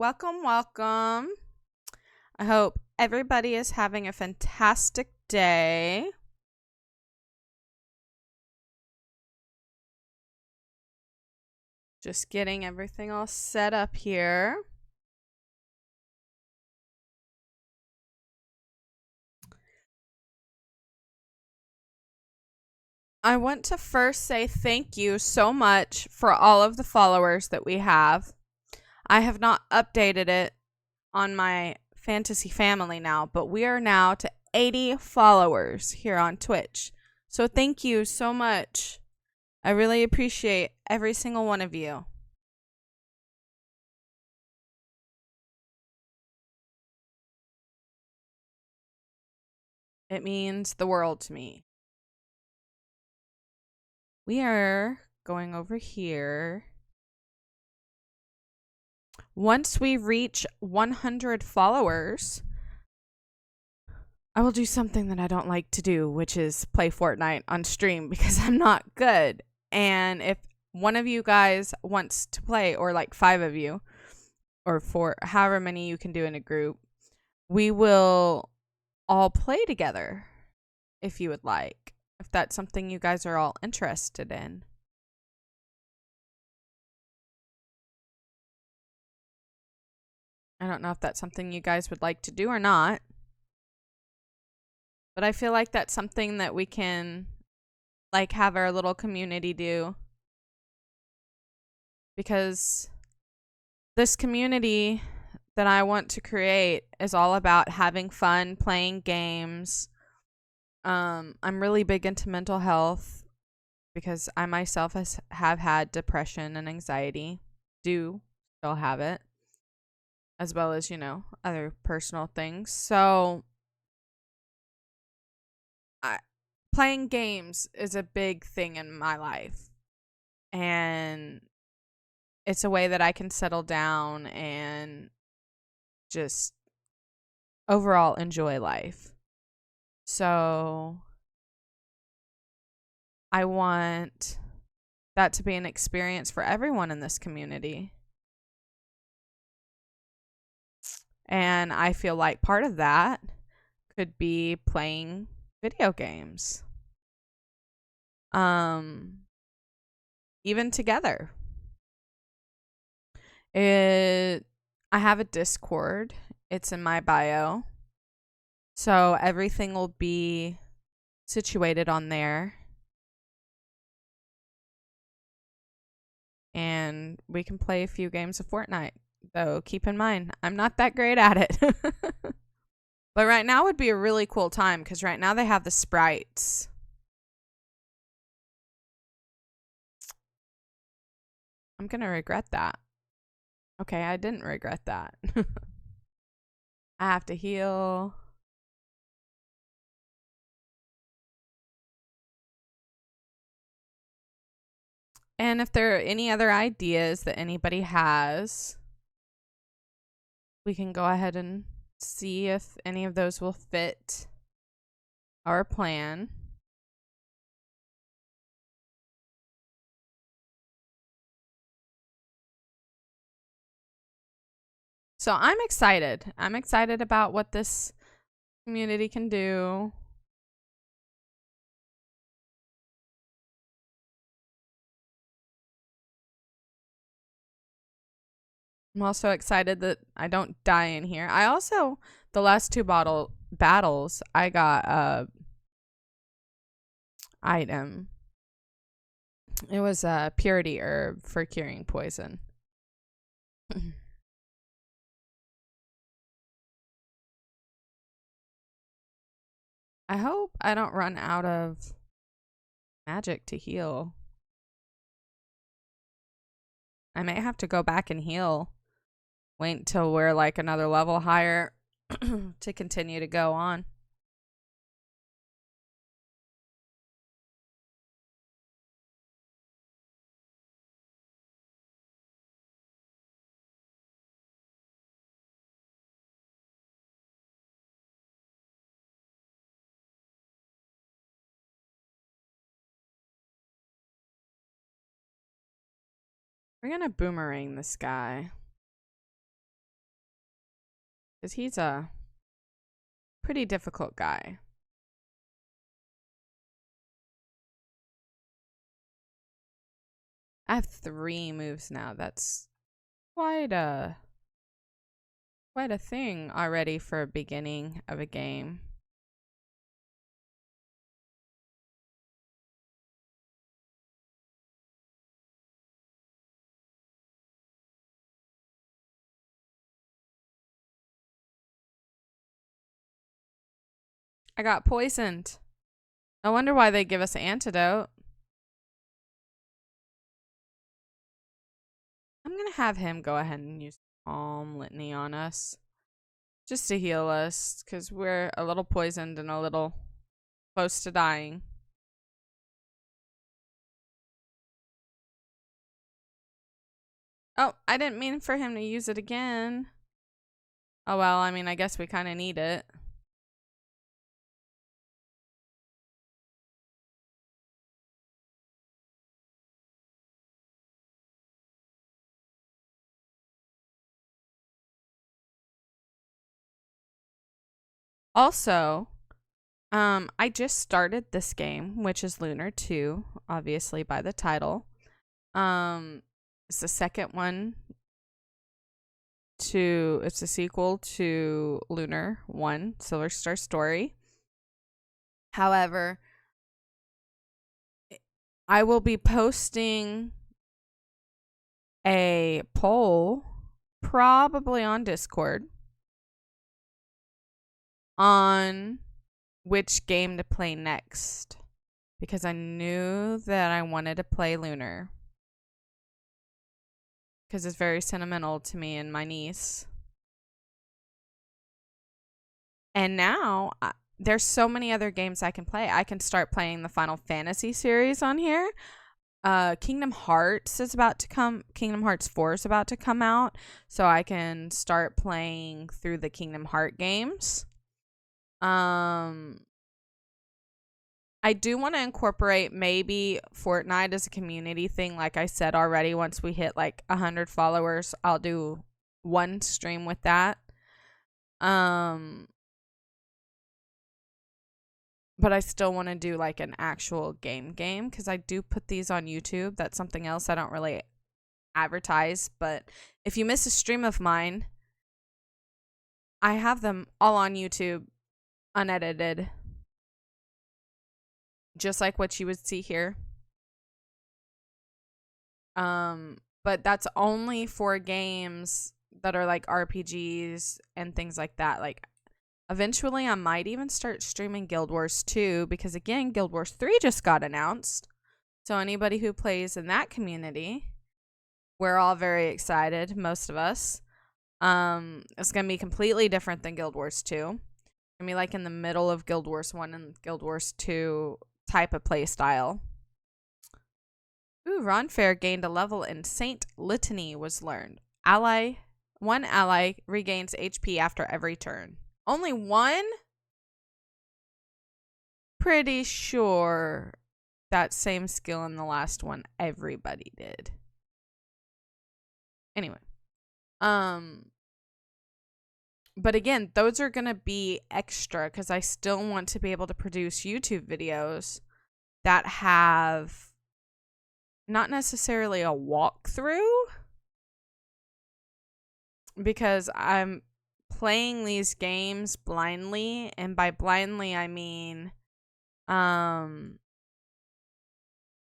Welcome, welcome. I hope everybody is having a fantastic day. Just getting everything all set up here. I want to first say thank you so much for all of the followers that we have. I have not updated it on my fantasy family now, but we are now to 80 followers here on Twitch. So thank you so much. I really appreciate every single one of you. It means the world to me. We are going over here. Once we reach 100 followers, I will do something that I don't like to do, which is play Fortnite on stream because I'm not good. And if one of you guys wants to play, or like 5 of you, or 4, however many you can do in a group, we will all play together if you would like. If that's something you guys are all interested in. I don't know if that's something you guys would like to do or not. But I feel like that's something that we can like have our little community do. Because this community that I want to create is all about having fun, playing games. I'm really big into mental health because I myself have had depression and anxiety. Do still have it. As well as, other personal things. So playing games is a big thing in my life. And it's a way that I can settle down and just overall enjoy life. So I want that to be an experience for everyone in this community. And I feel like part of that could be playing video games. Even together. I have a Discord. It's in my bio. So everything will be situated on there. And we can play a few games of Fortnite. Though keep in mind, I'm not that great at it. But right now would be a really cool time because right now they have the sprites. I'm going to regret that. Okay, I didn't regret that. I have to heal. And if there are any other ideas that anybody has, we can go ahead and see if any of those will fit our plan. So I'm excited. I'm excited about what this community can do. I'm also excited that I don't die in here. I also, the last 2 battles, I got a item. It was a purity herb for curing poison. I hope I don't run out of magic to heal. I may have to go back and heal. Wait until we're like another level higher to continue to go on. We're gonna boomerang this guy. Because he's a pretty difficult guy. I have 3 moves now. That's quite a thing already for a beginning of a game. I got poisoned. I wonder why they give us an antidote. I'm going to have him go ahead and use Calm Litany on us. Just to heal us, because we're a little poisoned and a little close to dying. Oh, I didn't mean for him to use it again. Oh well, I mean, I guess we kind of need it. Also, I just started this game, which is Lunar 2, obviously by the title. It's the second one it's a sequel to Lunar 1, Silver Star Story. However, I will be posting a poll, probably on Discord, on which game to play next, because I knew that I wanted to play Lunar because it's very sentimental to me and my niece. And now there's so many other games I can play. I can start playing the Final Fantasy series on here. Kingdom Hearts 4 is about to come out, so I can start playing through the Kingdom Heart games. I do want to incorporate maybe Fortnite as a community thing. Like I said already, once we hit like 100 followers, I'll do one stream with that. But I still want to do like an actual game because I do put these on YouTube. That's something else I don't really advertise. But if you miss a stream of mine, I have them all on YouTube, unedited. Just like what you would see here. But that's only for games that are like RPGs and things like that. Like eventually I might even start streaming Guild Wars 2 because again, Guild Wars 3 just got announced. So anybody who plays in that community, we're all very excited, most of us. It's going to be completely different than Guild Wars 2. It's going to be like in the middle of Guild Wars 1 and Guild Wars 2 type of play style. Ooh, Ronfair gained a level in Saint Litany was learned. One ally regains HP after every turn. Only one? Pretty sure that same skill in the last one everybody did. Anyway. But again, those are going to be extra because I still want to be able to produce YouTube videos that have not necessarily a walkthrough, because I'm playing these games blindly, and by blindly I mean I'm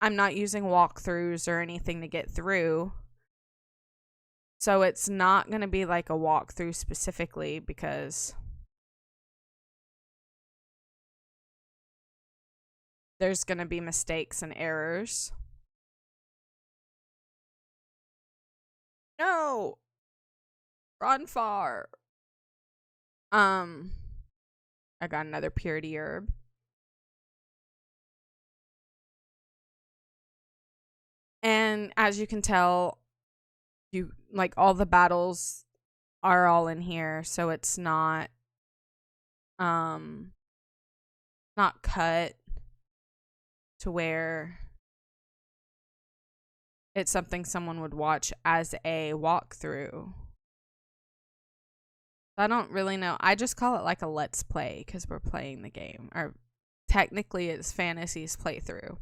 not using walkthroughs or anything to get through. So it's not going to be like a walkthrough specifically because there's going to be mistakes and errors. No! Run far. I got another purity herb. And as you can tell, you like all the battles are all in here, so it's not cut to where it's something someone would watch as a walkthrough. I don't really know. I just call it like a let's play because we're playing the game. Or technically it's Fantasy's playthrough.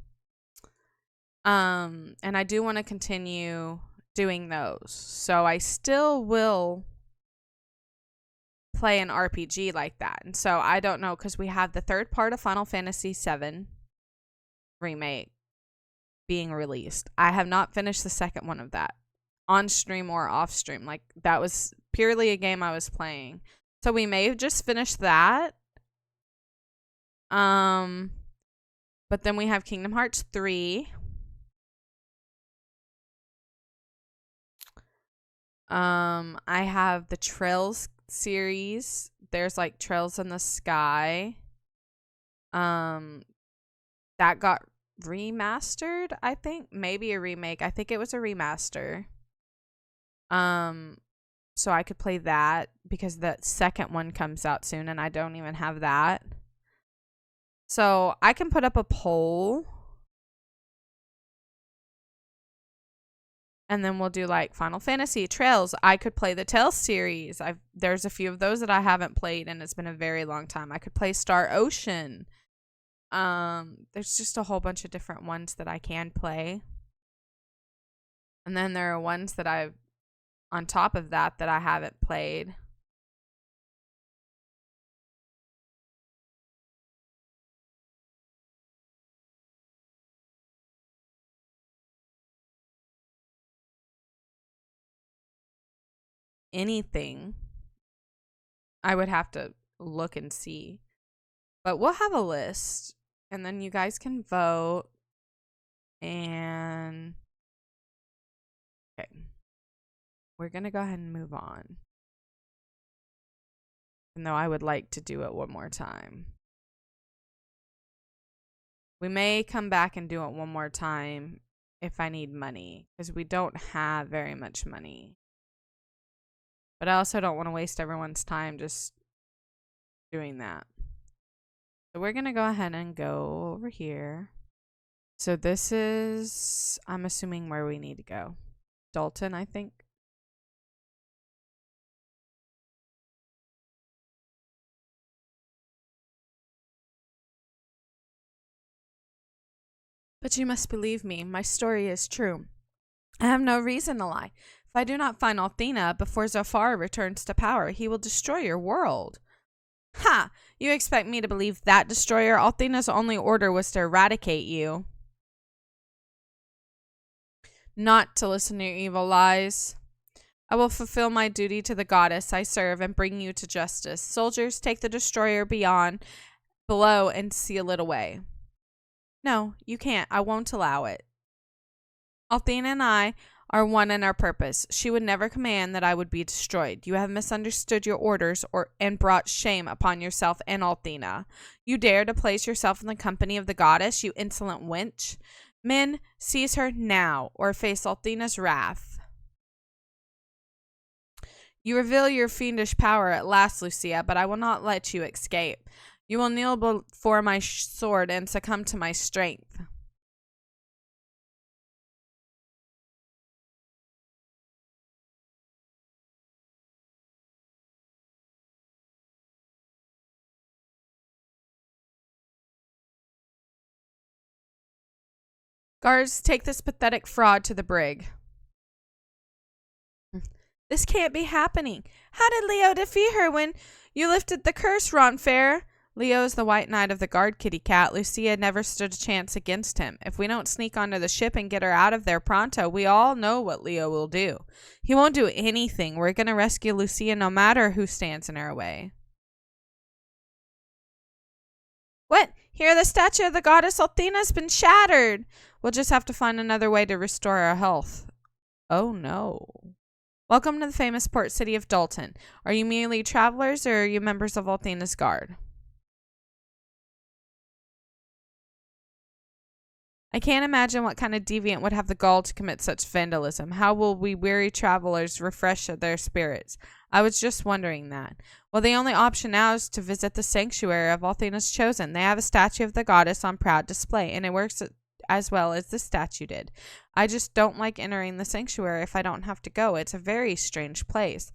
And I do want to continue doing those. So I still will play an RPG like that. And so I don't know, because we have the third part of Final Fantasy VII Remake being released. I have not finished the second one of that on stream or off stream. Like, that was purely a game I was playing. So we may have just finished that. But then we have Kingdom Hearts 3. I have the Trails series. There's like Trails in the Sky. That got remastered, I think. Maybe a remake. I think it was a remaster. So I could play that because the second one comes out soon and I don't even have that. So I can put up a poll. And then we'll do like Final Fantasy, Trails. I could play the Tales series. There's a few of those that I haven't played and it's been a very long time. I could play Star Ocean. There's just a whole bunch of different ones that I can play. And then there are ones that I've on top of that I haven't played. Anything. I would have to look and see. But we'll have a list and then you guys can vote. And okay. We're going to go ahead and move on. Even though I would like to do it one more time. We may come back and do it one more time if I need money, because we don't have very much money. But I also don't want to waste everyone's time just doing that. So we're going to go ahead and go over here. So this is, I'm assuming, where we need to go. Dalton, I think. But you must believe me, my story is true. I have no reason to lie. If I do not find Althena before Zafar returns to power, he will destroy your world. Ha! You expect me to believe that, destroyer? Althena's only order was to eradicate you. Not to listen to your evil lies. I will fulfill my duty to the goddess I serve and bring you to justice. Soldiers, take the destroyer below and seal it away. No, you can't. I won't allow it. Althena and I are one in our purpose. She would never command that I would be destroyed. You have misunderstood your orders and brought shame upon yourself and Althena. You dare to place yourself in the company of the goddess, you insolent wench. Men, seize her now, or face Althena's wrath. You reveal your fiendish power at last, Lucia, but I will not let you escape. You will kneel before my sword and succumb to my strength. Guards, take this pathetic fraud to the brig. This can't be happening. How did Leo defeat her when you lifted the curse, Ron Fair? Leo is the white knight of the guard, kitty cat. Lucia never stood a chance against him. If we don't sneak onto the ship and get her out of there pronto, we all know what Leo will do. He won't do anything. We're going to rescue Lucia no matter who stands in our way. What? Here the statue of the goddess Althena's been shattered. We'll just have to find another way to restore our health. Oh no. Welcome to the famous port city of Dalton. Are you merely travelers or are you members of Althena's guard? I can't imagine what kind of deviant would have the gall to commit such vandalism. How will we weary travelers refresh their spirits? I was just wondering that. Well, the only option now is to visit the sanctuary of Althena's Chosen. They have a statue of the goddess on proud display, and it works as well as the statue did. I just don't like entering the sanctuary if I don't have to go. It's a very strange place.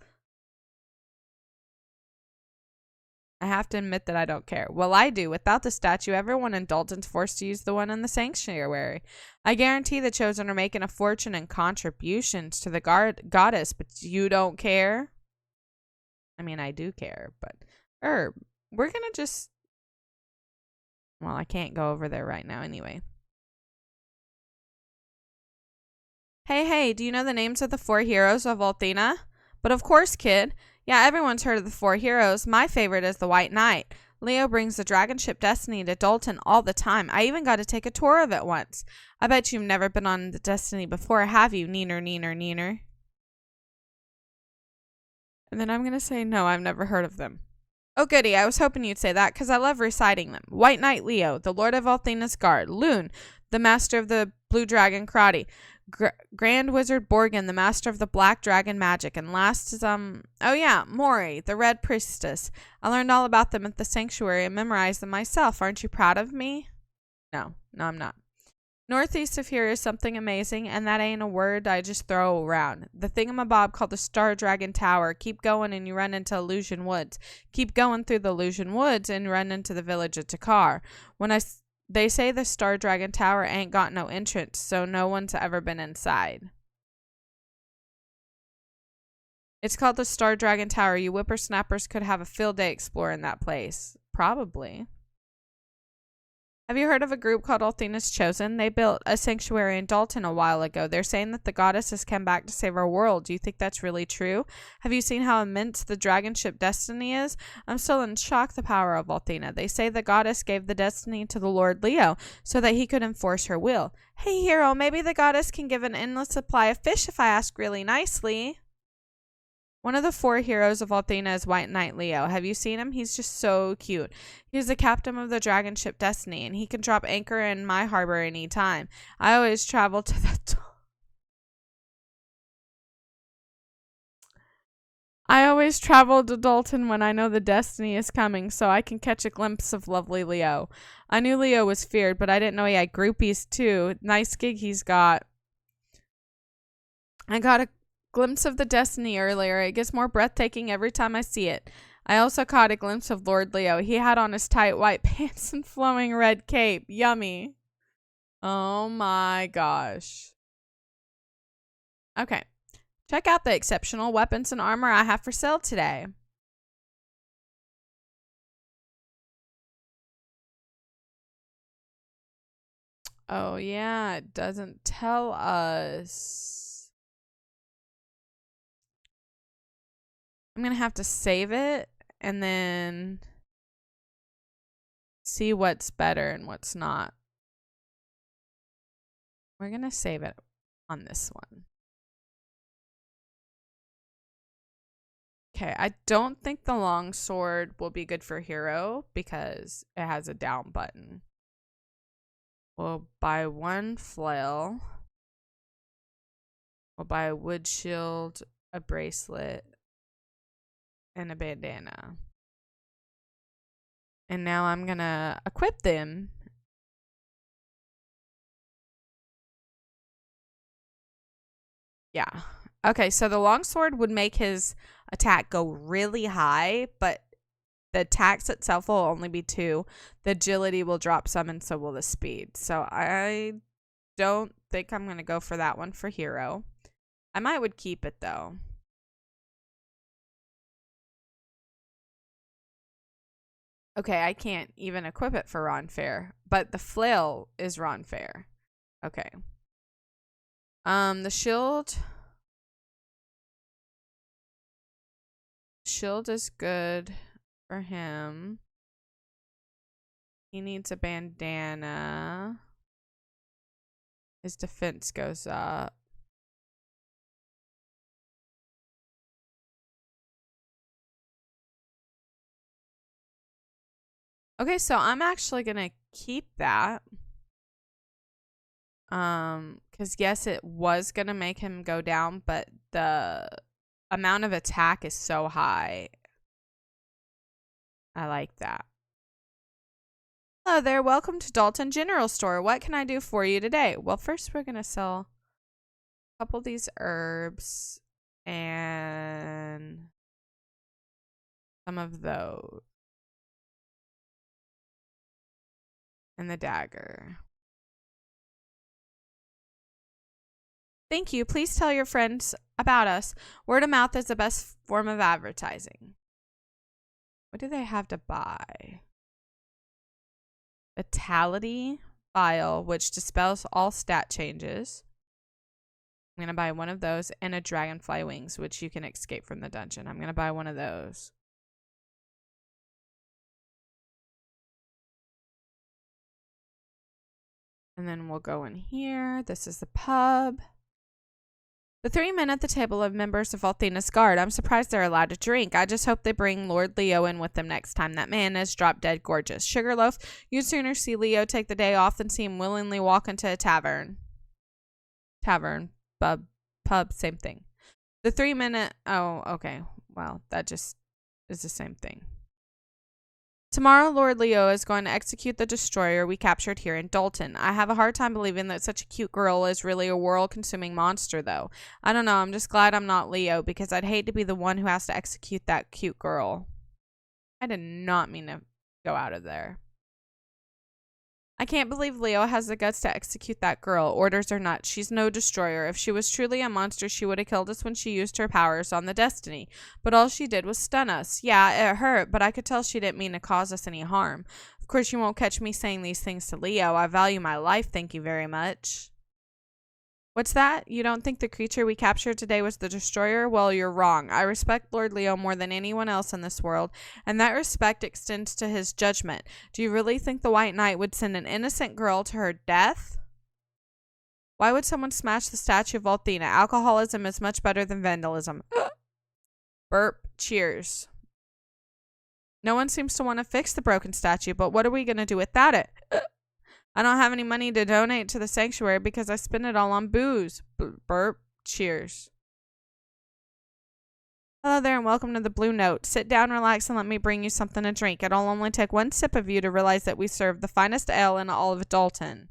I have to admit that I don't care. Well, I do. Without the statue, everyone in Dalton's forced to use the one in the sanctuary. I guarantee the Chosen are making a fortune in contributions to the goddess, but you don't care? I mean, I do care, but... we're gonna just... Well, I can't go over there right now anyway. Hey, do you know the names of the 4 heroes of Althena? But of course, kid. Yeah, everyone's heard of the 4 heroes. My favorite is the White Knight. Leo brings the dragon ship Destiny to Dalton all the time. I even got to take a tour of it once. I bet you've never been on the Destiny before, have you, neener? And then I'm going to say, no, I've never heard of them. Oh, goody, I was hoping you'd say that, because I love reciting them. White Knight Leo, the Lord of Althena's Guard. Loon, the Master of the Blue Dragon Karate. Grand Wizard Borgin, the Master of the Black Dragon Magic. And last is, Mori, the Red Priestess. I learned all about them at the Sanctuary and memorized them myself. Aren't you proud of me? No, I'm not. Northeast of here is something amazing, and that ain't a word I just throw around. The thingamabob called the Star Dragon Tower. Keep going and you run into Illusion Woods. Keep going through the Illusion Woods and run into the village of Takar. They say the Star Dragon Tower ain't got no entrance, so no one's ever been inside. It's called the Star Dragon Tower. You whippersnappers could have a field day exploring that place. Probably. Have you heard of a group called Althena's Chosen? They built a sanctuary in Dalton a while ago. They're saying that the goddess has come back to save our world. Do you think that's really true? Have you seen how immense the dragon ship Destiny is? I'm still in shock the power of Althena. They say the goddess gave the Destiny to the Lord Leo so that he could enforce her will. Hey, hero, maybe the goddess can give an endless supply of fish if I ask really nicely. One of the 4 heroes of Althena is White Knight Leo. Have you seen him? He's just so cute. He's the captain of the dragon ship Destiny, and he can drop anchor in my harbor any time. I always travel to Dalton when I know the Destiny is coming, so I can catch a glimpse of lovely Leo. I knew Leo was feared, but I didn't know he had groupies too. Nice gig he's got. I got a glimpse of the Destiny earlier. It gets more breathtaking every time I see it. I also caught a glimpse of Lord Leo. He had on his tight white pants and flowing red cape. Yummy. Oh my gosh. Okay. Check out the exceptional weapons and armor I have for sale today. Oh yeah, it doesn't tell us. I'm going to have to save it and then see what's better and what's not. We're going to save it on this one. Okay, I don't think the longsword will be good for hero because it has a down button. We'll buy 1 flail. We'll buy a wood shield, a bracelet, and a bandana. And now I'm gonna equip them. Yeah. Okay, so the longsword would make his attack go really high, but the attacks itself will only be 2. The agility will drop some, and so will the speed. So I don't think I'm gonna go for that one for hero. I would keep it though. Okay, I can't even equip it for Ron Fair, but the flail is Ron Fair. Okay. The shield. Shield is good for him. He needs a bandana. His defense goes up. Okay, so I'm actually gonna keep that. Because yes, it was gonna make him go down, but the amount of attack is so high. I like that. Hello there, welcome to Dalton General Store. What can I do for you today? Well, first we're gonna sell a couple of these herbs and some of those. and the dagger. Thank you. Please tell your friends about us. Word of mouth is the best form of advertising. What do they have to buy? Vitality Vial, which dispels all stat changes. I'm going to buy one of those and a Dragonfly Wings, which you can escape from the dungeon. I'm going to buy one of those. And then we'll go in here. This is the pub. The 3 men at the table are members of Althena's guard. I'm surprised they're allowed to drink. I just hope they bring Lord Leo in with them next time. That man is drop dead gorgeous. Sugarloaf, you'd sooner see Leo take the day off than see him willingly walk into a tavern. Pub, same thing. The 3 men oh, okay. Well, that just is the same thing. Tomorrow, Lord Leo is going to execute the destroyer we captured here in Dalton. I have a hard time believing that such a cute girl is really a world-consuming monster, though. I don't know, I'm just glad I'm not Leo, because I'd hate to be the one who has to execute that cute girl. I did not mean to go out of there. I can't believe Leo has the guts to execute that girl. Orders or not, she's no destroyer. If she was truly a monster, she would have killed us when she used her powers on the Destiny. But all she did was stun us. Yeah, it hurt, but I could tell she didn't mean to cause us any harm. Of course, you won't catch me saying these things to Leo. I value my life, thank you very much. What's that? You don't think the creature we captured today was the destroyer? Well, you're wrong. I respect Lord Leo more than anyone else in this world, and that respect extends to his judgment. Do you really think the White Knight would send an innocent girl to her death? Why would someone smash the statue of Althena? Alcoholism is much better than vandalism. Burp. Cheers. No one seems to want to fix the broken statue, but what are we going to do without it? I don't have any money to donate to the sanctuary because I spend it all on booze. Burp. Cheers. Hello there and welcome to the Blue Note. Sit down, relax, and let me bring you something to drink. It'll only take one sip of you to realize that we serve the finest ale in all of Dalton.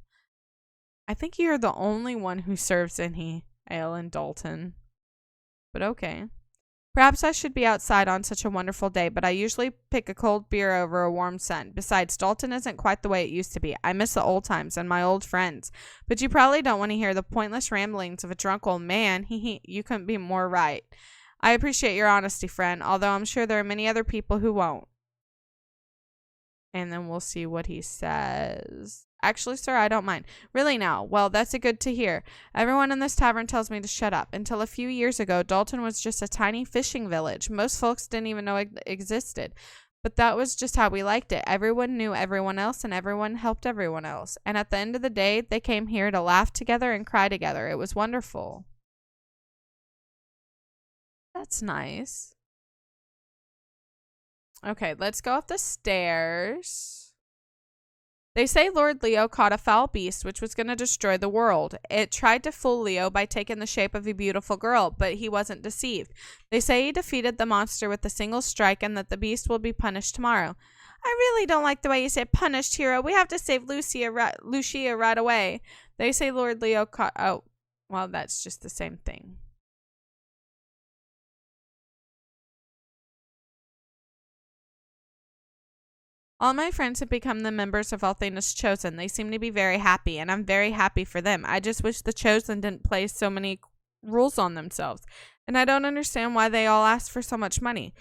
I think you're the only one who serves any ale in Dalton. But okay. Perhaps I should be outside on such a wonderful day, but I usually pick a cold beer over a warm sun. Besides, Dalton isn't quite the way it used to be. I miss the old times and my old friends. But you probably don't want to hear the pointless ramblings of a drunk old man. You couldn't be more right. I appreciate your honesty, friend, although I'm sure there are many other people who won't. And then we'll see what he says. Actually, sir, I don't mind. Really now? Well, that's good to hear. Everyone in this tavern tells me to shut up. Until a few years ago, Dalton was just a tiny fishing village. Most folks didn't even know it existed. But that was just how we liked it. Everyone knew everyone else, and everyone helped everyone else. And at the end of the day, they came here to laugh together and cry together. It was wonderful. That's nice. Okay, let's go up the stairs. They say Lord Leo caught a foul beast which was going to destroy the world. It tried to fool Leo by taking the shape of a beautiful girl, but he wasn't deceived. They say he defeated the monster with a single strike and that the beast will be punished tomorrow. I really don't like the way you say punished, hero. We have to save Lucia right away. They say Lord Leo caught... Oh, well, that's just the same thing. All my friends have become the members of Althena's Chosen. They seem to be very happy, and I'm very happy for them. I just wish the Chosen didn't place so many rules on themselves. And I don't understand why they all ask for so much money.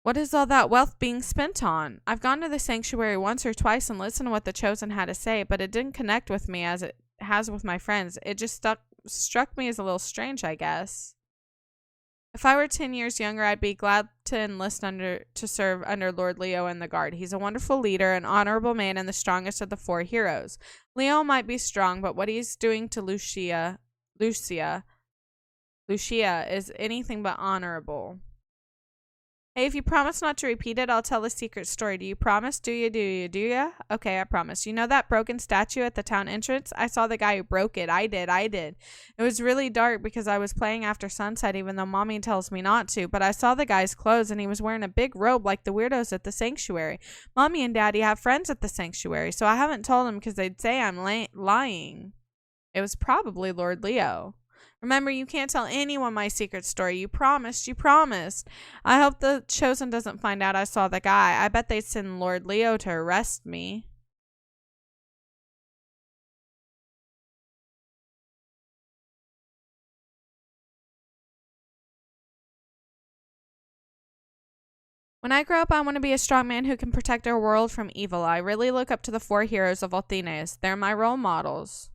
What is all that wealth being spent on? I've gone to the sanctuary once or twice and listened to what the Chosen had to say, but it didn't connect with me as it has with my friends. It just struck me as a little strange, I guess. If I were 10 years younger, I'd be glad to enlist to serve under Lord Leo in the Guard. He's a wonderful leader, an honorable man, and the strongest of the 4 heroes. Leo might be strong, but what he's doing to Lucia is anything but honorable. Hey, if you promise not to repeat it, I'll tell a secret story. Do you promise? Do you? Okay, I promise. You know that broken statue at the town entrance? I saw the guy who broke it. I did. It was really dark because I was playing after sunset, even though Mommy tells me not to. But I saw the guy's clothes, and he was wearing a big robe like the weirdos at the sanctuary. Mommy and Daddy have friends at the sanctuary, so I haven't told them because they'd say I'm lying. It was probably Lord Leo. Remember, you can't tell anyone my secret story. You promised. I hope the Chosen doesn't find out I saw the guy. I bet they'd send Lord Leo to arrest me. When I grow up, I want to be a strong man who can protect our world from evil. I really look up to the 4 heroes of Althenes. They're my role models.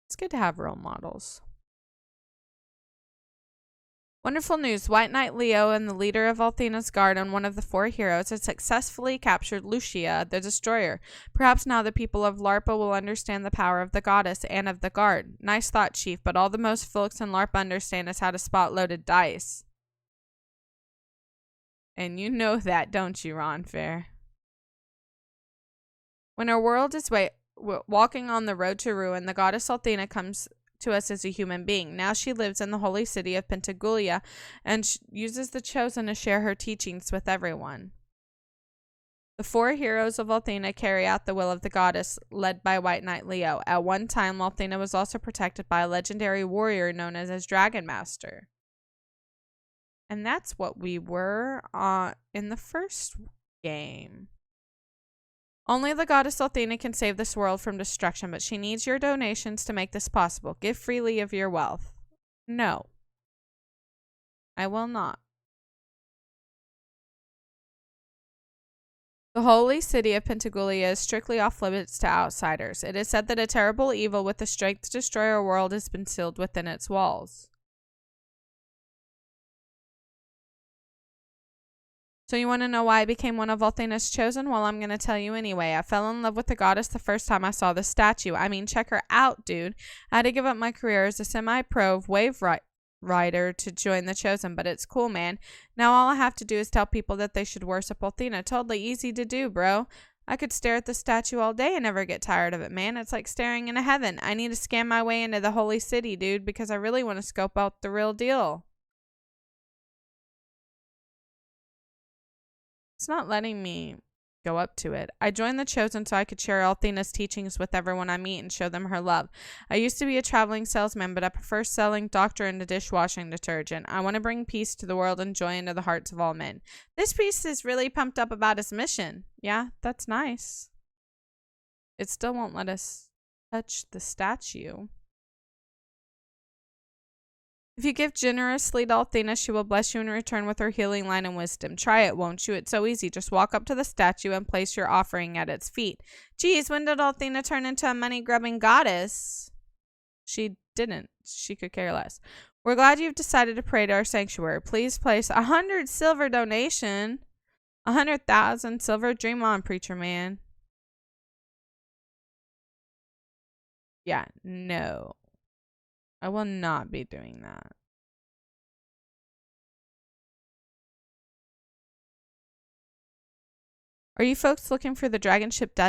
It's good to have role models. Wonderful news. White Knight Leo and the leader of Althena's guard and one of the 4 heroes had successfully captured Lucia, the destroyer. Perhaps now the people of Larpa will understand the power of the goddess and of the guard. Nice thought, Chief, but all the most folks in Larpa understand is how to spot loaded dice. And you know that, don't you, Ron Fair? When our world is walking on the road to ruin, the goddess Althena comes to us as a human being. Now she lives in the holy city of Pentagulia and uses the Chosen to share her teachings with everyone. The 4 heroes of Althena carry out the will of the goddess, led by White Knight Leo. At one time, Althena was also protected by a legendary warrior known as Dragon Master. And that's what we were in the first game. Only the goddess Althena can save this world from destruction, but she needs your donations to make this possible. Give freely of your wealth. No. I will not. The holy city of Pentagulia is strictly off limits to outsiders. It is said that a terrible evil with the strength to destroy our world has been sealed within its walls. So you want to know why I became one of Althena's chosen? Well, I'm going to tell you anyway. I fell in love with the goddess the first time I saw the statue. I mean, check her out, dude. I had to give up my career as a semi-pro wave rider to join the chosen, but it's cool, man. Now all I have to do is tell people that they should worship Althena. Totally easy to do, bro. I could stare at the statue all day and never get tired of it, man. It's like staring into heaven. I need to scam my way into the holy city, dude, because I really want to scope out the real deal. It's not letting me go up to it. I joined the Chosen so I could share Althena's teachings with everyone I meet and show them her love. I used to be a traveling salesman, but I prefer selling doctor and dishwashing detergent. I want to bring peace to the world and joy into the hearts of all men. This piece is really pumped up about his mission. Yeah, that's nice. It still won't let us touch the statue. If you give generously to Althena, she will bless you in return with her healing line and wisdom. Try it, won't you? It's so easy. Just walk up to the statue and place your offering at its feet. Geez, when did Althena turn into a money-grubbing goddess? She didn't. She could care less. We're glad you've decided to pray to our sanctuary. Please place 100 silver donation. 100,000 silver. Dream on, preacher man. Yeah, no. I will not be doing that. Are you folks looking for the dragon ship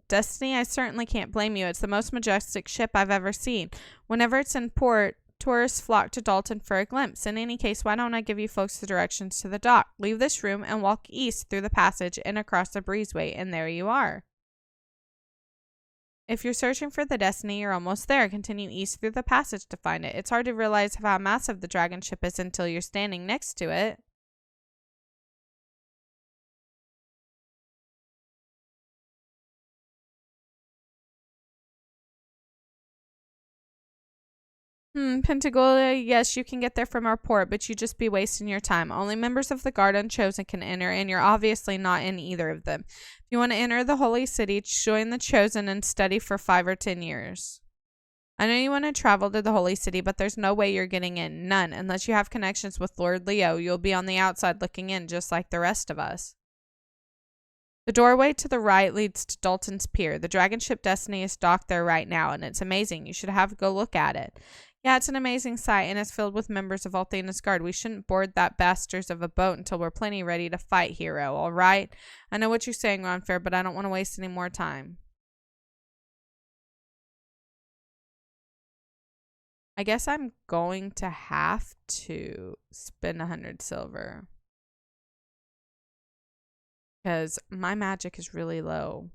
Destiny? I certainly can't blame you. It's the most majestic ship I've ever seen. Whenever it's in port, tourists flock to Dalton for a glimpse. In any case, why don't I give you folks the directions to the dock? Leave this room and walk east through the passage and across the breezeway, and there you are. If you're searching for the Destiny, you're almost there. Continue east through the passage to find it. It's hard to realize how massive the dragon ship is until you're standing next to it. Pentagonia, yes, you can get there from our port, but you just be wasting your time. Only members of the Guard Unchosen can enter, and you're obviously not in either of them. If you want to enter the Holy City, join the Chosen and study for 5 or 10 years. I know you want to travel to the Holy City, but there's no way you're getting in. None. Unless you have connections with Lord Leo, you'll be on the outside looking in, just like the rest of us. The doorway to the right leads to Dalton's Pier. The dragon ship Destiny is docked there right now, and it's amazing. You should have a go look at it. Yeah, it's an amazing sight, and it's filled with members of Althena's Guard. We shouldn't board that bastards of a boat until we're plenty ready to fight, hero, all right? I know what you're saying, Ronfair, but I don't want to waste any more time. I guess I'm going to have to spend 100 silver. Because my magic is really low.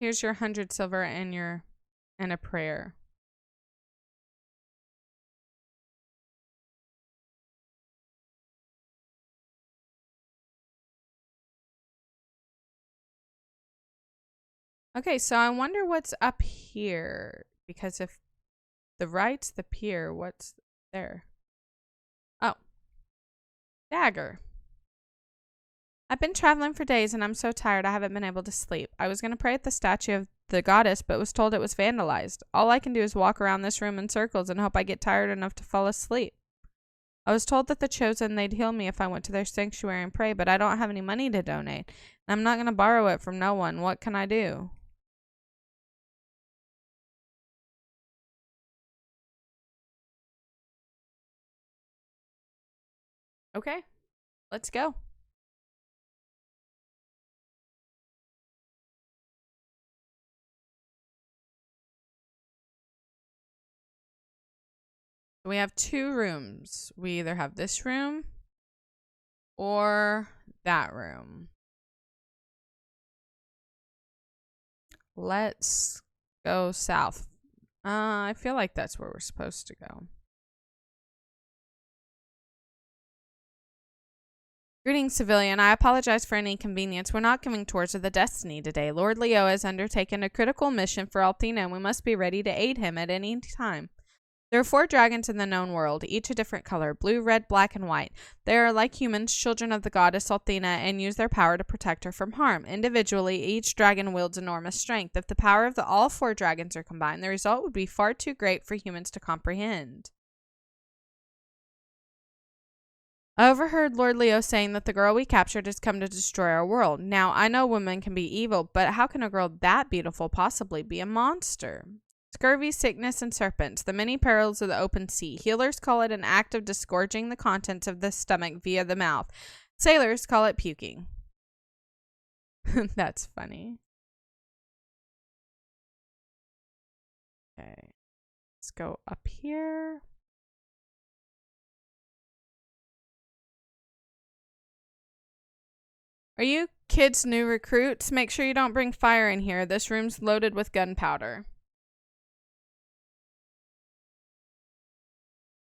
Here's your 100 silver and a prayer. Okay, so I wonder what's up here. Because if the right's the pier, what's there? Oh, dagger. I've been traveling for days and I'm so tired I haven't been able to sleep. I was going to pray at the statue of the goddess, but was told it was vandalized. All I can do is walk around this room in circles and hope I get tired enough to fall asleep. I was told that the chosen, they'd heal me if I went to their sanctuary and pray, but I don't have any money to donate. And I'm not going to borrow it from no one. What can I do? Okay, let's go. We have two rooms. We either have this room or that room. Let's go south. I feel like that's where we're supposed to go. Greetings, civilian. I apologize for any inconvenience. We're not giving tours of the Destiny today. Lord Leo has undertaken a critical mission for Althena, and we must be ready to aid him at any time. There are 4 dragons in the known world, each a different color, blue, red, black, and white. They are, like humans, children of the goddess Althena and use their power to protect her from harm. Individually, each dragon wields enormous strength. If the power of all 4 dragons are combined, the result would be far too great for humans to comprehend. I overheard Lord Leo saying that the girl we captured has come to destroy our world. Now, I know women can be evil, but how can a girl that beautiful possibly be a monster? Scurvy, sickness, and serpents, the many perils of the open sea. Healers call it an act of disgorging the contents of the stomach via the mouth. Sailors call it puking. That's funny. Okay, let's go up here. Are you kids new recruits? Make sure you don't bring fire in here. This room's loaded with gunpowder.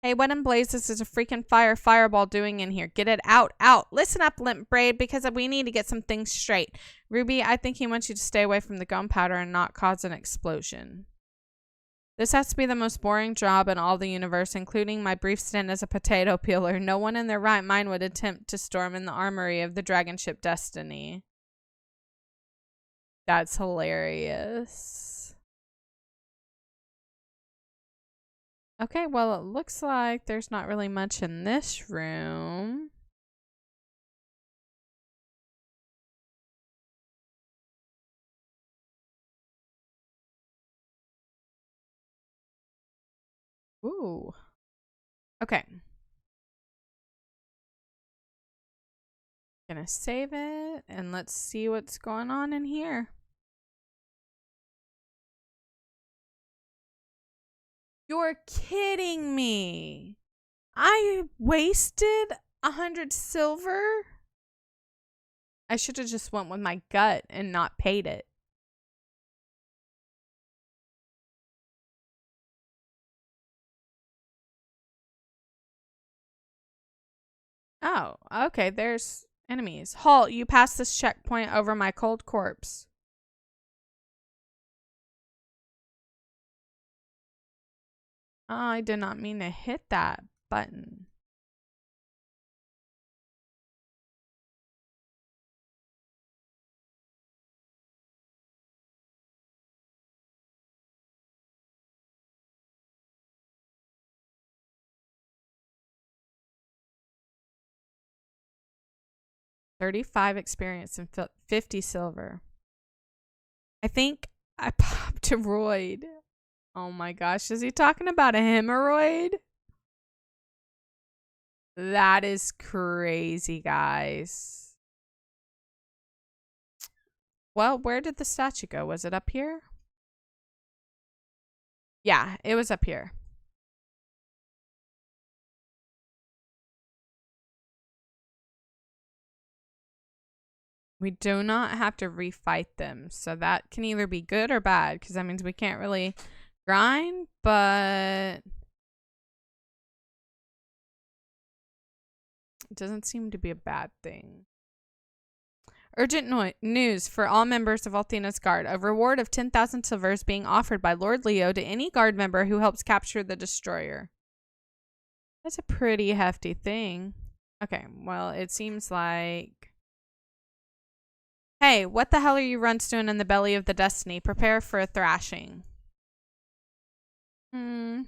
Hey, what in blazes is a freaking fireball doing in here? Get it out, out. Listen up, Limp Braid, because we need to get some things straight. Ruby, I think he wants you to stay away from the gunpowder and not cause an explosion. This has to be the most boring job in all the universe, including my brief stint as a potato peeler. No one in their right mind would attempt to storm in the armory of the dragon ship Destiny. That's hilarious. Okay, well, it looks like there's not really much in this room. Ooh. Okay. Gonna save it, and let's see what's going on in here. You're kidding me. I wasted 100 silver? I should have just went with my gut and not paid it. Oh, okay, there's enemies. Halt, you passed this checkpoint over my cold corpse. Oh, I did not mean to hit that button. $35 experience and 50 silver. I think I popped a roid. Oh my gosh, is he talking about a hemorrhoid? That is crazy, guys. Well, where did the statue go? Was it up here? Yeah, it was up here. We do not have to refight them. So that can either be good or bad, because that means we can't really grind, but it doesn't seem to be a bad thing. Urgent news for all members of Althena's Guard. A reward of 10,000 silver is being offered by Lord Leo to any guard member who helps capture the destroyer. That's a pretty hefty thing. Okay, well, it seems like... Hey, what the hell are you runts doing in the belly of the Destiny? Prepare for a thrashing. I'm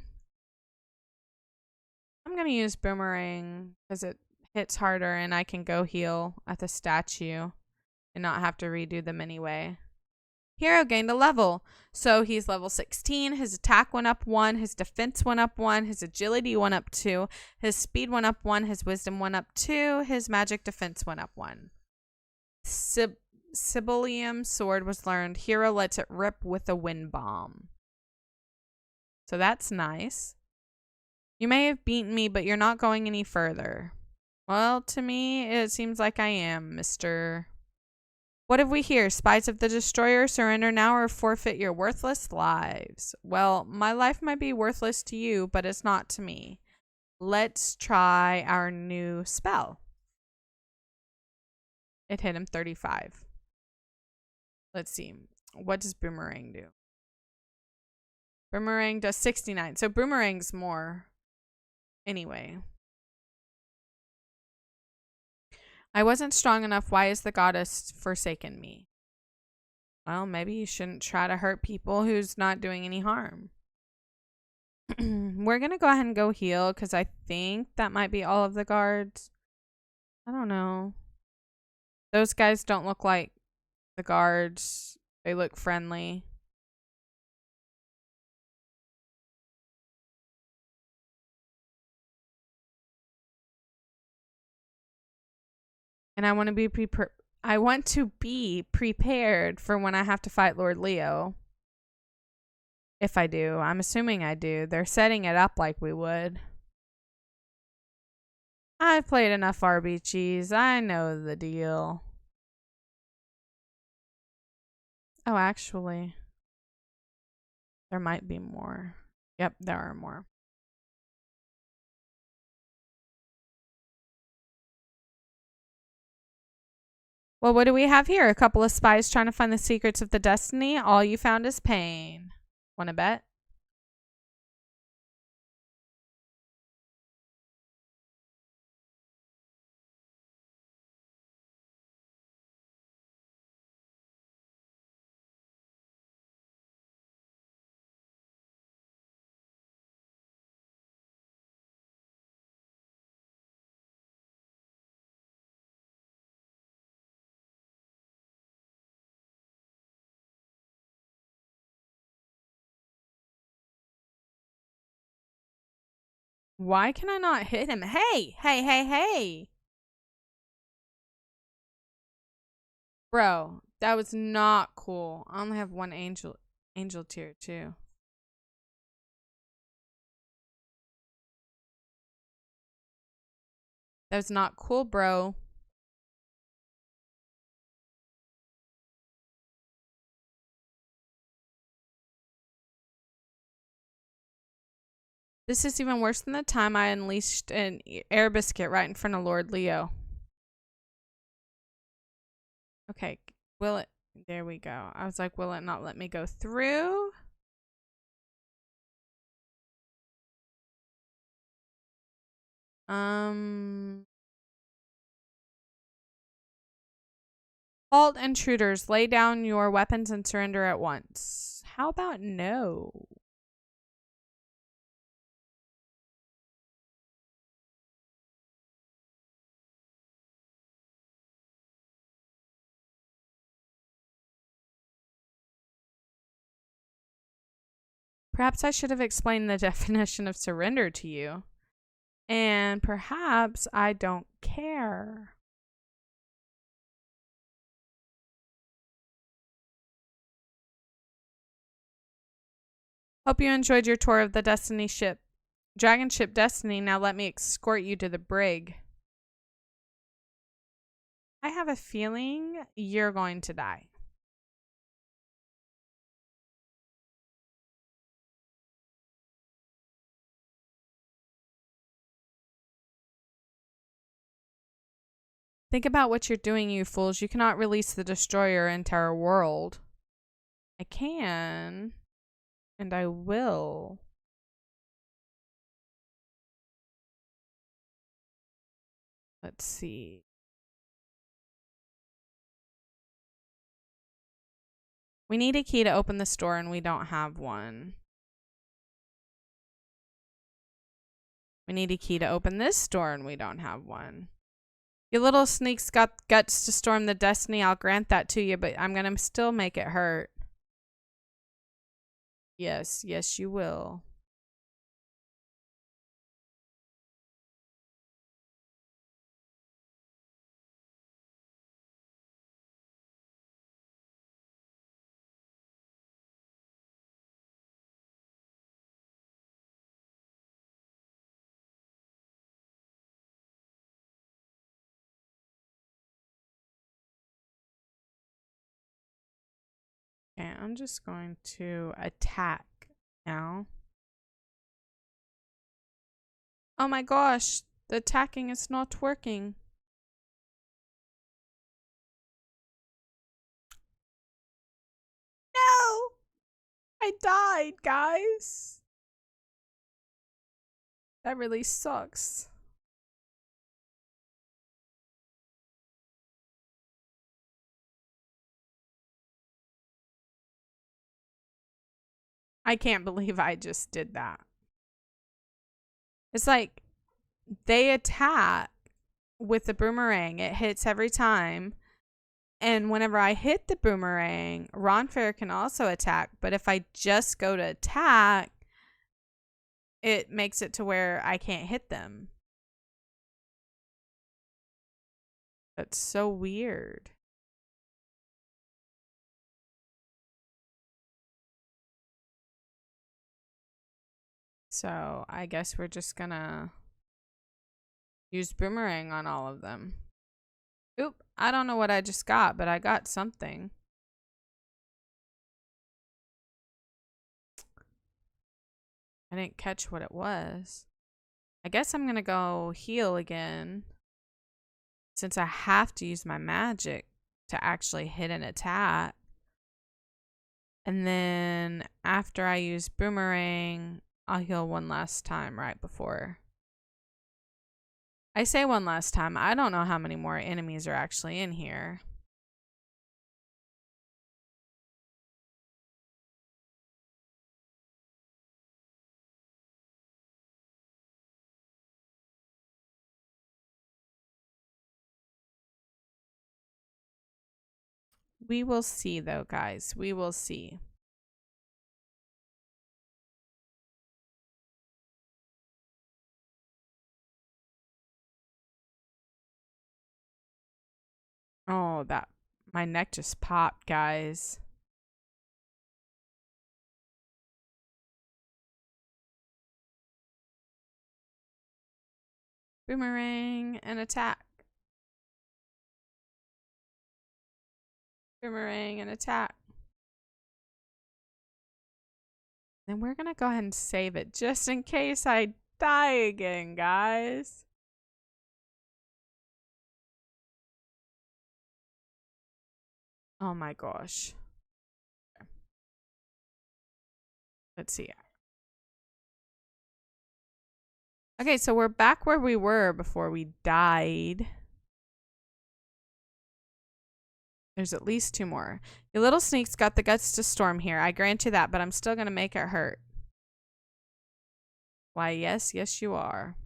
gonna use Boomerang because it hits harder and I can go heal at the statue and not have to redo them anyway. Hero gained a level. So he's level 16. His attack went up 1. His defense went up 1. His agility went up 2. His speed went up 1. His wisdom went up 2. His magic defense went up 1. Sibylium sword was learned. Hero lets it rip with a wind bomb. So that's nice. You may have beaten me, but you're not going any further. Well, to me, it seems like I am, Mr. What have we here? Spies of the Destroyer, surrender now or forfeit your worthless lives. Well, my life might be worthless to you, but it's not to me. Let's try our new spell. It hit him 35. Let's see. What does Boomerang do? Boomerang does 69. So Boomerang's more. Anyway. I wasn't strong enough. Why has the goddess forsaken me? Well, maybe you shouldn't try to hurt people who's not doing any harm. We're going to go ahead and go heal because I think that might be all of the guards. I don't know. Those guys don't look like the guards. They look friendly. And I want to be prepared for when I have to fight Lord Leo. If I do. I'm assuming I do. They're setting it up like we would. I've played enough RBGs. I know the deal. Oh, actually. There might be more. Yep, there are more. Well, what do we have here? A couple of spies trying to find the secrets of the Destiny. All you found is pain. Want to bet? Why can I not hit him? Hey, hey, hey, hey. Bro, that was not cool. I only have one angel tier too. That was not cool, bro. This is even worse than the time I unleashed an air biscuit right in front of Lord Leo. Okay, will it? There we go. I was like, will it not let me go through? Halt, intruders. Lay down your weapons and surrender at once. How about no? Perhaps I should have explained the definition of surrender to you. And perhaps I don't care. Hope you enjoyed your tour of the Destiny ship. Dragon ship Destiny, now let me escort you to the brig. I have a feeling you're going to die. Think about what you're doing, you fools. You cannot release the destroyer into our world. I can. And I will. Let's see. We need a key to open the store and we don't have one. We need a key to open this store and we don't have one. You little sneaks got guts to storm the destiny. I'll grant that to you, but I'm going to still make it hurt. Yes, yes, you will. Okay, I'm just going to attack now. Oh my gosh, the attacking is not working. No! I died, guys. That really sucks. I can't believe I just did that. It's like they attack with the boomerang. It hits every time. And whenever I hit the boomerang, Ron Fair can also attack. But if I just go to attack, it makes it to where I can't hit them. That's so weird. So I guess we're just gonna use boomerang on all of them. Oop, I don't know what I just got, but I got something. I didn't catch what it was. I guess I'm gonna go heal again, since I have to use my magic to actually hit an attack. And then after I use boomerang, I'll heal one last time right before. I say one last time. I don't know how many more enemies are actually in here. We will see, though, guys. We will see. Oh, my neck just popped, guys. Boomerang and attack. Boomerang and attack. Then we're gonna go ahead and save it just in case I die again, guys. Oh my gosh. Let's see. Okay, so we're back where we were before we died. There's at least 2 more. You little sneaks got the guts to storm here. I grant you that, but I'm still gonna make it hurt. Why, yes, yes you are.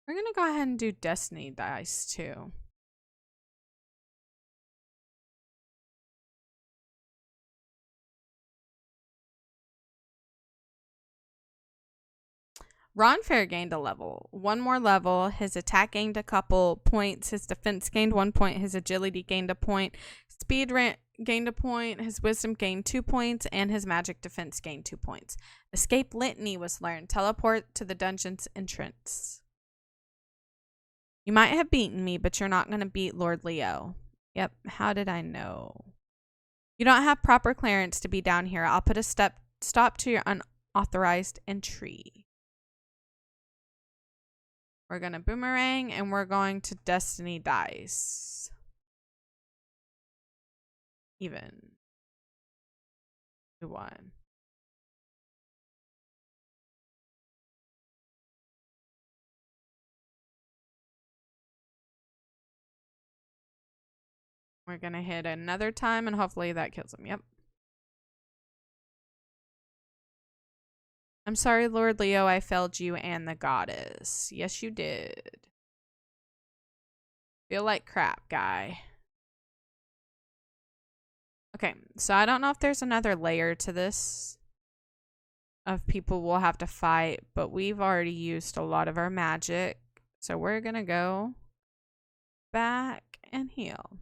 We're gonna go ahead and do Destiny dice too. Ron Fair gained a level. 1 more level. His attack gained a couple points. His defense gained 1 point. His agility gained a point. Speed gained a point. His wisdom gained 2 points. And his magic defense gained 2 points. Escape Litany was learned. Teleport to the dungeon's entrance. You might have beaten me, but you're not going to beat Lord Leo. Yep, how did I know? You don't have proper clearance to be down here. I'll put a stop to your Authorized entry. We're going to boomerang and we're going to Destiny Dice. Even. 2-1. We're going to hit another time and hopefully that kills him. Yep. I'm sorry, Lord Leo, I failed you and the goddess. Yes, you did. Feel like crap, guy. Okay, so I don't know if there's another layer to this of people we'll have to fight, but we've already used a lot of our magic. So we're going to go back and heal.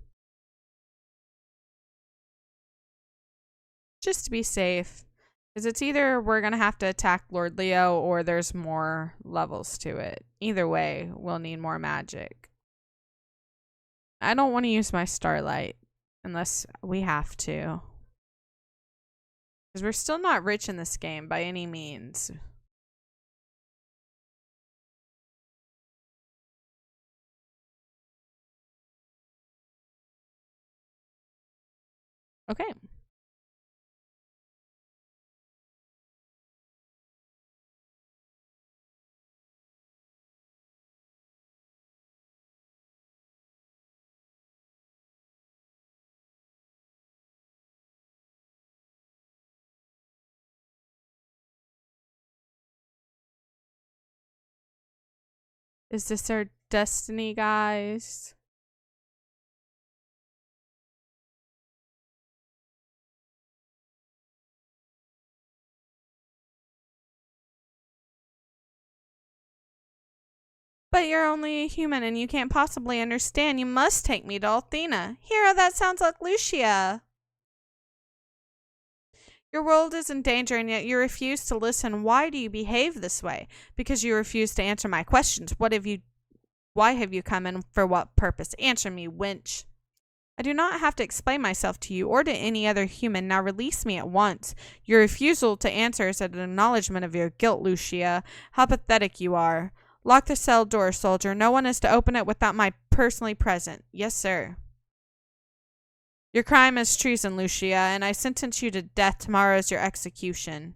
Just to be safe. Because it's either we're going to have to attack Lord Leo or there's more levels to it. Either way, we'll need more magic. I don't want to use my Starlight unless we have to. Because we're still not rich in this game by any means. Okay. Is this our destiny, guys? But you're only a human and you can't possibly understand. You must take me to Athena. Hero, that sounds like Lucia. Your world is in danger and yet you refuse to listen. Why do you behave this way? Because you refuse to answer my questions. Why have you come and for what purpose? Answer me, wench. I do not have to explain myself to you or to any other human. Now release me at once. Your refusal to answer is an acknowledgement of your guilt, Lucia. How pathetic you are. Lock the cell door, soldier. No one is to open it without my personally present. Yes, sir. Your crime is treason, Lucia, and I sentence you to death. Tomorrow is your execution.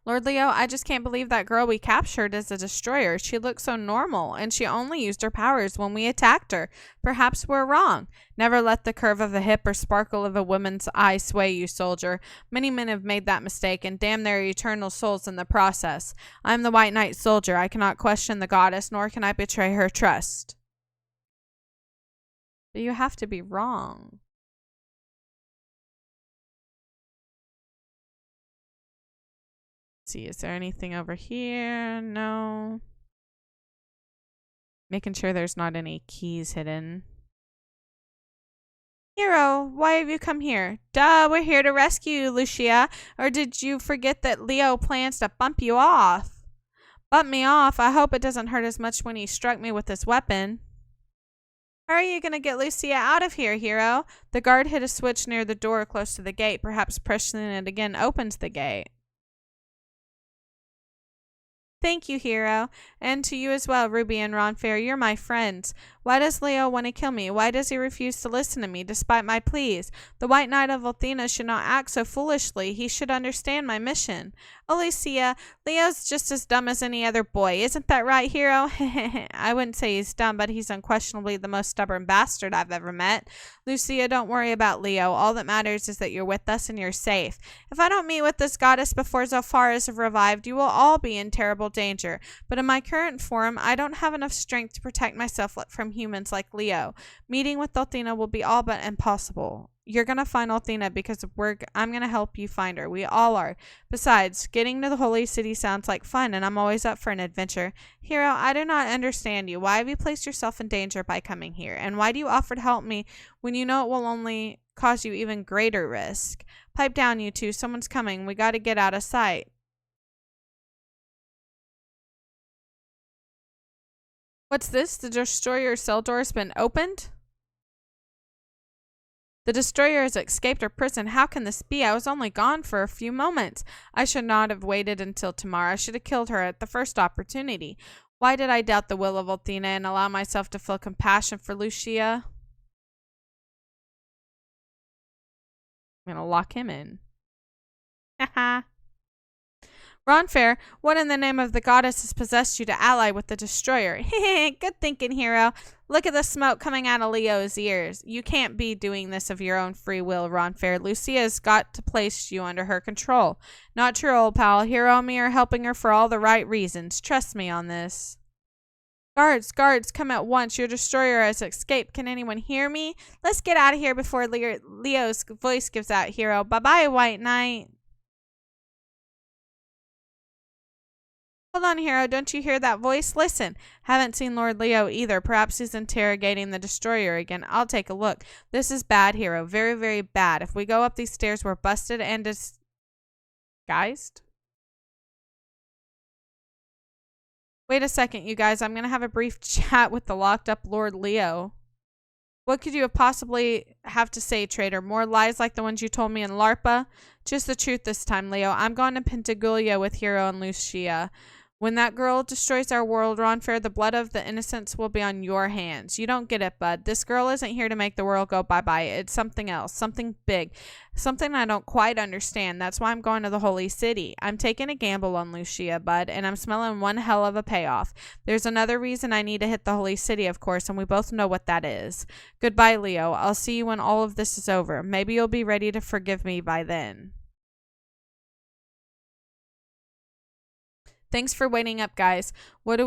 Lord Leo, I just can't believe that girl we captured is a destroyer. She looks so normal, and she only used her powers when we attacked her. Perhaps we're wrong. Never let the curve of a hip or sparkle of a woman's eye sway you, soldier. Many men have made that mistake, and damn their eternal souls in the process. I am the White Knight soldier. I cannot question the goddess, nor can I betray her trust. But you have to be wrong. Let's see, is there anything over here? No. Making sure there's not any keys hidden. Hero, why have you come here? Duh, we're here to rescue you, Lucia. Or did you forget that Leo plans to bump you off? Bump me off? I hope it doesn't hurt as much when he struck me with this weapon. How are you going to get Lucia out of here, Hero? The guard hit a switch near the door close to the gate. Perhaps pressing it again opens the gate. Thank you, Hero. And to you as well, Ruby and Ronfair. You're my friends. Why does Leo want to kill me? Why does he refuse to listen to me, despite my pleas? The White Knight of Athena should not act so foolishly. He should understand my mission. Oh, Lucia, Leo's just as dumb as any other boy. Isn't that right, Hero? I wouldn't say he's dumb, but he's unquestionably the most stubborn bastard I've ever met. Lucia, don't worry about Leo. All that matters is that you're with us and you're safe. If I don't meet with this goddess before Zophar is revived, you will all be in terrible danger. But in my current form, I don't have enough strength to protect myself from humans like Leo. Meeting with Athena will be all but impossible. You're going to find Athena because I'm going to help you find her. We all are. Besides, getting to the holy city sounds like fun, and I'm always up for an adventure. Hero, I do not understand you. Why have you placed yourself in danger by coming here? And why do you offer to help me when you know it will only cause you even greater risk? Pipe down, you two. Someone's coming. We got to get out of sight. What's this? The destroyer cell door has been opened? The destroyer has escaped her prison. How can this be? I was only gone for a few moments. I should not have waited until tomorrow. I should have killed her at the first opportunity. Why did I doubt the will of Athena and allow myself to feel compassion for Lucia? I'm going to lock him in. Haha. Ronfair, what in the name of the goddess has possessed you to ally with the destroyer? Good thinking, hero. Look at the smoke coming out of Leo's ears. You can't be doing this of your own free will, Ronfair. Lucia's got to place you under her control. Not true, old pal. Hero and me are helping her for all the right reasons. Trust me on this. Guards, come at once. Your destroyer has escaped. Can anyone hear me? Let's get out of here before Leo's voice gives out, hero. Bye-bye, White Knight. Hold on, hero. Don't you hear that voice? Listen. Haven't seen Lord Leo either. Perhaps he's interrogating the destroyer again. I'll take a look. This is bad, hero. Very, very bad. If we go up these stairs, we're busted and disguised. Wait a second, you guys. I'm going to have a brief chat with the locked up Lord Leo. What could you possibly have to say, traitor? More lies like the ones you told me in Larpa? Just the truth this time, Leo. I'm going to Pentagulia with Hero and Lucia. When that girl destroys our world, Ronfair, the blood of the innocents will be on your hands. You don't get it, bud. This girl isn't here to make the world go bye-bye. It's something else, something big, something I don't quite understand. That's why I'm going to the Holy City. I'm taking a gamble on Lucia, bud, and I'm smelling one hell of a payoff. There's another reason I need to hit the Holy City, of course, and we both know what that is. Goodbye, Leo. I'll see you when all of this is over. Maybe you'll be ready to forgive me by then. Thanks for waiting up, guys. What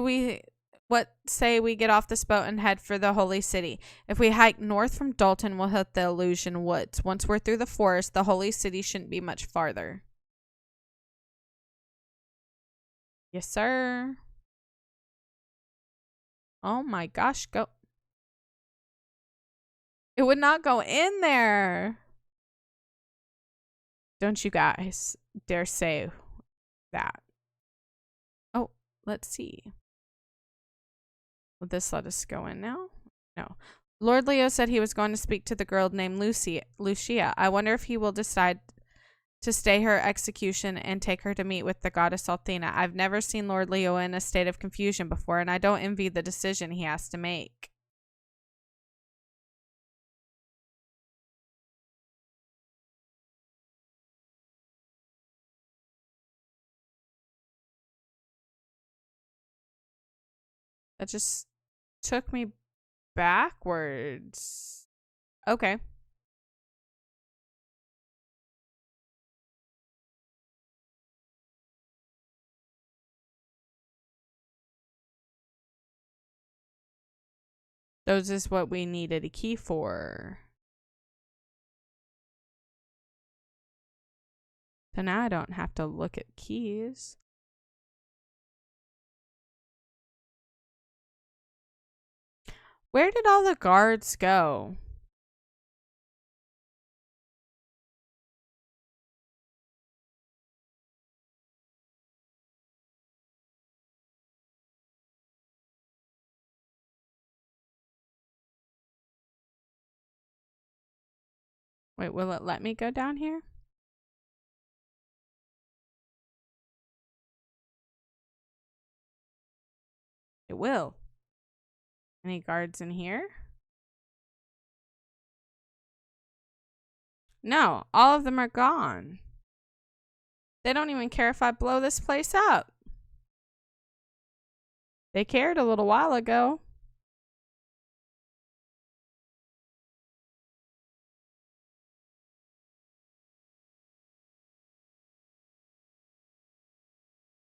say we get off this boat and head for the Holy City? If we hike north from Dalton, we'll hit the Illusion Woods. Once we're through the forest, the Holy City shouldn't be much farther. Yes, sir. Oh my gosh, go. It would not go in there. Don't you guys dare say that. Let's see. Will this let us go in now? No. Lord Leo said he was going to speak to the girl named Lucia. I wonder if he will decide to stay her execution and take her to meet with the goddess Athena. I've never seen Lord Leo in a state of confusion before, and I don't envy the decision he has to make. That just took me backwards. Okay. Those is what we needed a key for. So now I don't have to look at keys. Where did all the guards go? Wait, will it let me go down here? It will. Any guards in here? No, all of them are gone. They don't even care if I blow this place up. They cared a little while ago.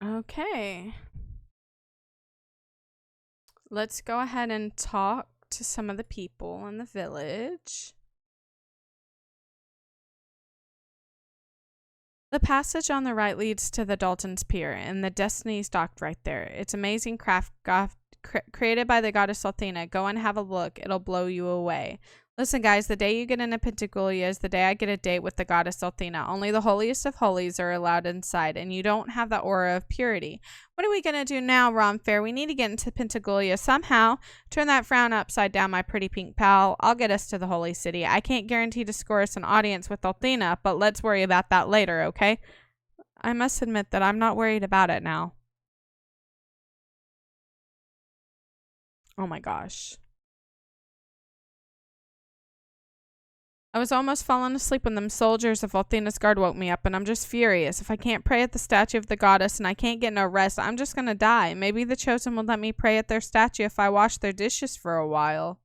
Okay. Let's go ahead and talk to some of the people in the village. The passage on the right leads to the Dalton's Pier, and the Destiny's docked right there. It's amazing craft created by the goddess Athena. Go and have a look. It'll blow you away. Listen, guys, the day you get into Pentagoulia is the day I get a date with the goddess Athena. Only the holiest of holies are allowed inside, and you don't have that aura of purity. What are we going to do now, Romfair? We need to get into Pentagoulia somehow. Turn that frown upside down, my pretty pink pal. I'll get us to the holy city. I can't guarantee to score us an audience with Athena, but let's worry about that later, okay? I must admit that I'm not worried about it now. Oh my gosh. I was almost falling asleep when them soldiers of Athena's guard woke me up, and I'm just furious. If I can't pray at the statue of the goddess and I can't get no rest, I'm just gonna die. Maybe the chosen will let me pray at their statue if I wash their dishes for a while.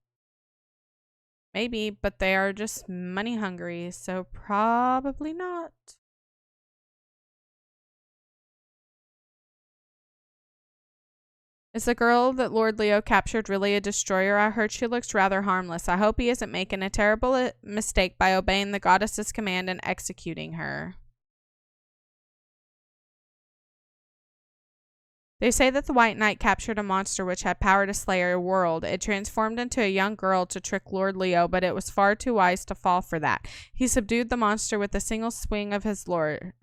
Maybe, but they are just money hungry, so probably not. Is the girl that Lord Leo captured really a destroyer? I heard she looks rather harmless. I hope he isn't making a terrible mistake by obeying the goddess's command and executing her. They say that the White Knight captured a monster which had power to slay a world. It transformed into a young girl to trick Lord Leo, but it was far too wise to fall for that. He subdued the monster with a single swing of his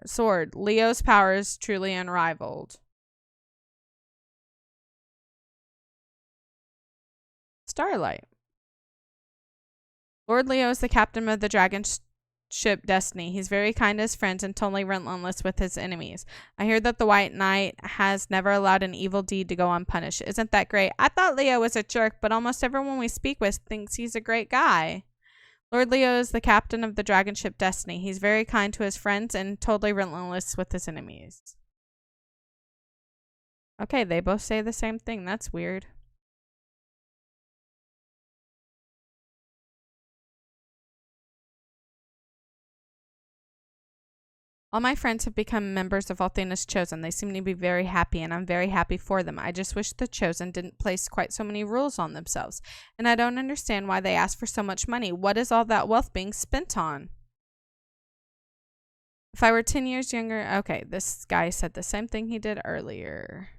sword. Leo's power is truly unrivaled. Starlight. Lord Leo is the captain of the dragon ship Destiny. He's very kind to his friends and totally relentless with his enemies. I hear that the White Knight has never allowed an evil deed to go unpunished. Isn't that great? I thought Leo was a jerk, but almost everyone we speak with thinks he's a great guy. Lord Leo is the captain of the dragon ship Destiny. He's very kind to his friends and totally relentless with his enemies. Okay, they both say the same thing. That's weird. All my friends have become members of Athena's Chosen. They seem to be very happy, and I'm very happy for them. I just wish the Chosen didn't place quite so many rules on themselves. And I don't understand why they ask for so much money. What is all that wealth being spent on? If I were 10 years younger... Okay, this guy said the same thing he did earlier.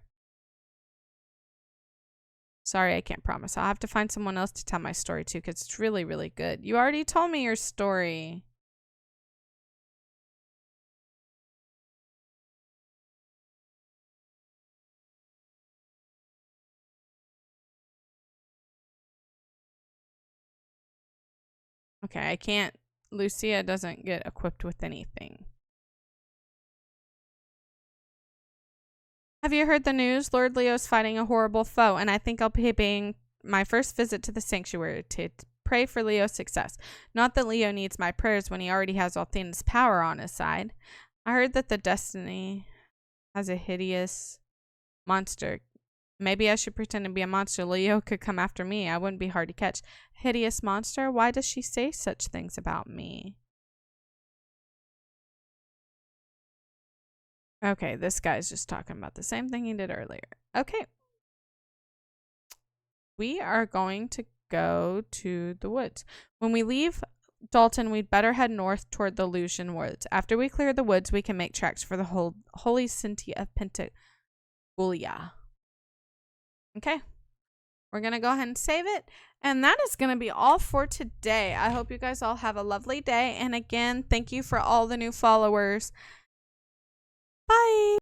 Sorry, I can't promise. I'll have to find someone else to tell my story to, because it's really, really good. You already told me your story. Okay, I can't... Lucia doesn't get equipped with anything. Have you heard the news? Lord Leo's fighting a horrible foe, and I think I'll be paying my first visit to the sanctuary to pray for Leo's success. Not that Leo needs my prayers when he already has Athena's power on his side. I heard that the Destiny has a hideous monster. Maybe I should pretend to be a monster. Leo could come after me. I wouldn't be hard to catch. Hideous monster? Why does she say such things about me? Okay, this guy's just talking about the same thing he did earlier. Okay. We are going to go to the woods. When we leave Dalton, we'd better head north toward the Illusion Woods. After we clear the woods, we can make tracks for the holy city of Pentagoulia. Okay. We're going to go ahead and save it. And that is going to be all for today. I hope you guys all have a lovely day. And again, thank you for all the new followers. Bye.